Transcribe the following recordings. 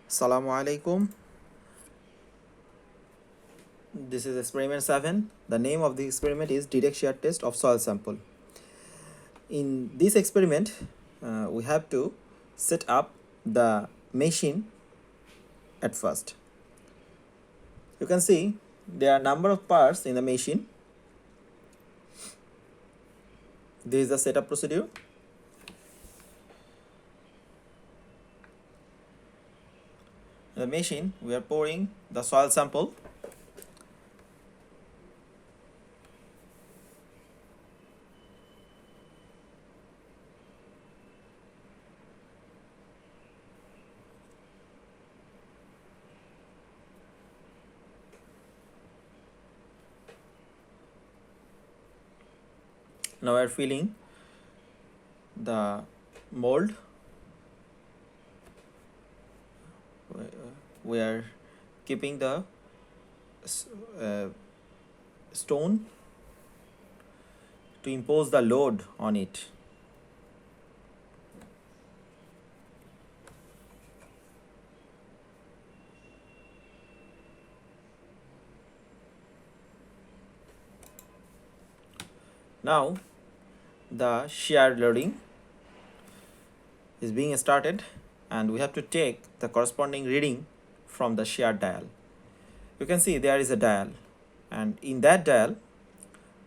Assalamu alaikum. This is experiment 7. The name of the experiment is direct shear test of soil sample. In this experiment, we have to set up the machine at first. You can see there are number of parts in the machine. This is the setup procedure. In the machine, we are pouring the soil sample. Now we are filling the mold. We are keeping the stone to impose the load on it. Now the shear loading is being started, and we have to take the corresponding reading from the shear dial. You can see there is a dial, and in that dial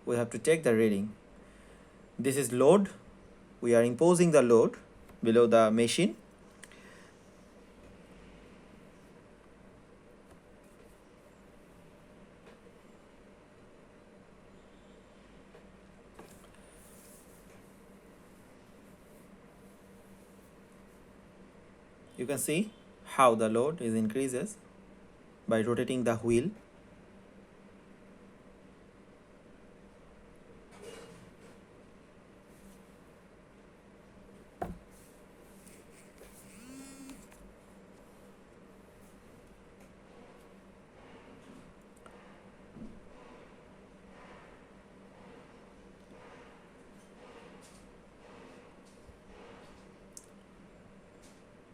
we have to take the reading. This is load. We are imposing the load below the machine. You can see how the load is increases by rotating the wheel.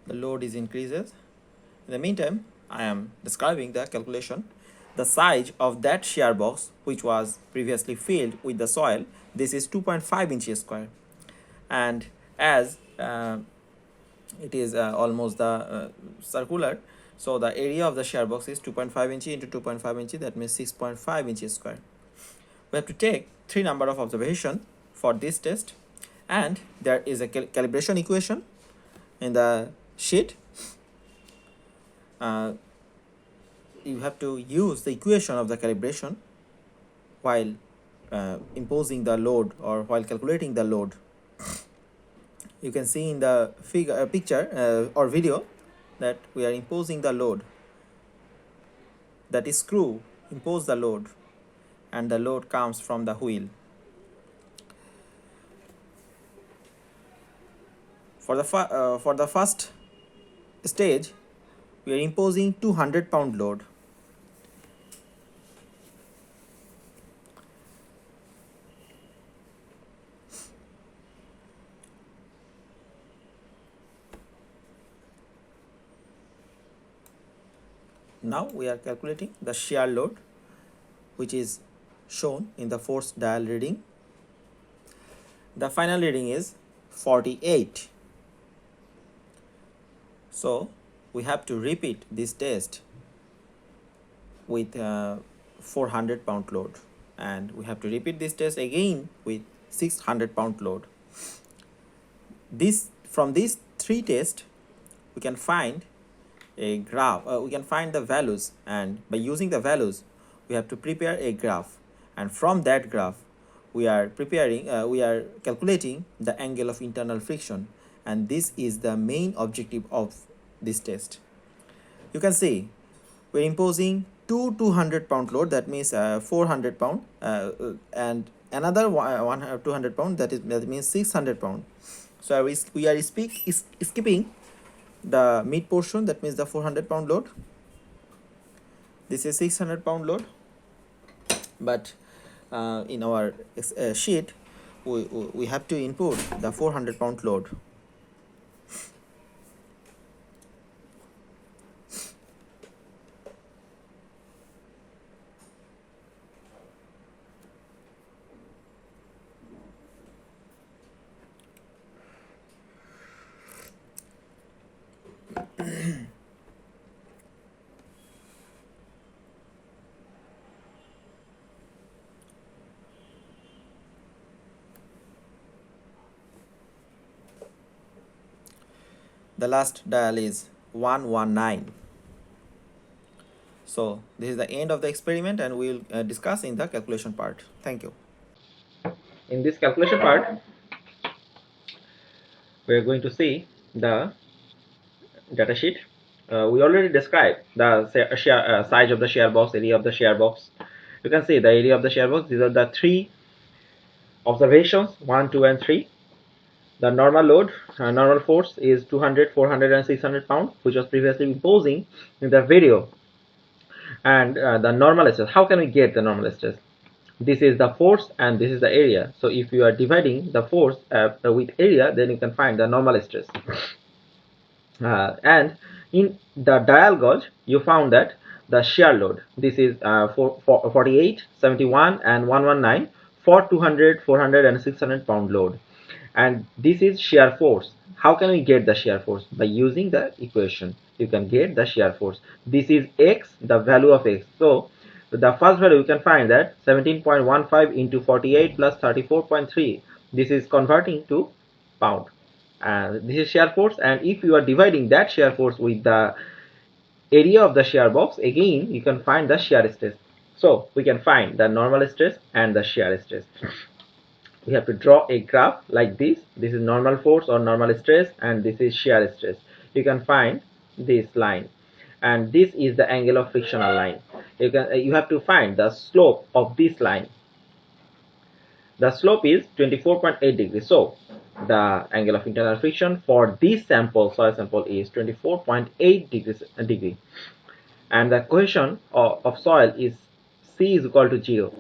The load is increases. In the meantime, I am describing the calculation. The size of that shear box, which was previously filled with the soil, this is 2.5 inches square, and as it is almost the circular, so the area of the shear box is 2.5 inches into 2.5 inches, that means 6.5 inches square. We have to take three number of observation for this test, and there is a calibration equation in the sheet. You have to use the equation of the calibration while imposing the load or while calculating the load. You can see in the picture or video that we are imposing the load. That is screw impose the load, and the load comes from the wheel. For the first stage, we are imposing 200-pound load. Now we are calculating the shear load, which is shown in the force dial reading. The final reading is 48. So we have to repeat this test with 400-pound load, and we have to repeat this test again with 600-pound load. From these three tests we can find a graph. We can find the values, and by using the values we have to prepare a graph, and from that graph we are calculating the angle of internal friction, and this is the main objective of this test. You can see we're imposing two 200-pound load, that means 400 pound, and another 200 pound, that means 600 pound. So we are skipping the mid portion, that means the 400-pound load. This is 600-pound load, but in our sheet we have to input the 400-pound load. The last dial is 119. So this is the end of the experiment, and we will discuss in the calculation part. Thank you. In this calculation part, we are going to see the data sheet. We already described the size of the shear box, area of the shear box. You can see the area of the shear box. These are the three observations, 1, 2, and 3. The normal load, normal force is 200, 400, and 600 pounds, which was previously imposing in the video. And the normal stress. How can we get the normal stress? This is the force and this is the area. So if you are dividing the force with area, then you can find the normal stress. And in the dial gauge, you found that the shear load, this is 48, 71, and 119 for 200, 400, and 600 pound load. And this is shear force. How can we get the shear force? By using the equation, you can get the shear force. This is x, the value of x. So the first value, you can find that 17.15 into 48 plus 34.3. This is converting to pound. This is shear force, and if you are dividing that shear force with the area of the shear box, again you can find the shear stress. So we can find the normal stress and the shear stress. We have to draw a graph like this. This is normal force or normal stress, and this is shear stress. You can find this line, and this is the angle of frictional line. You have to find the slope of this line. The slope is 24.8 degrees. So the angle of internal friction for this sample, soil sample, is 24.8 degree, and the cohesion of soil is C is equal to 0.